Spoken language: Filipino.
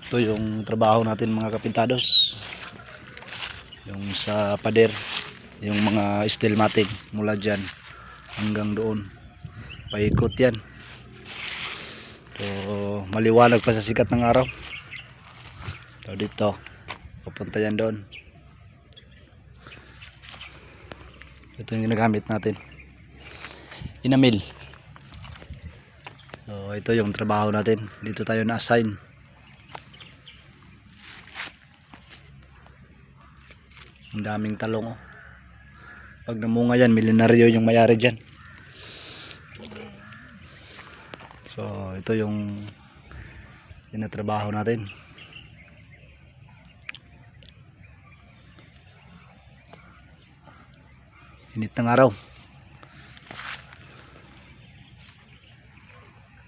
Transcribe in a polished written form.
Ito yung trabaho natin mga kapintados. Yung sa pader, yung mga steel matting mula dyan hanggang doon. Paikot yan. So maliwanag pa sa sikat ng araw. So dito, papunta yan doon. Ito yung ginagamit natin. Inamil. So ito yung trabaho natin. Dito tayo na-assign. Ang daming talong oh. Pag namunga yan, milyonaryo yung mayari dyan. So ito yung tinatrabaho natin. Init ng araw.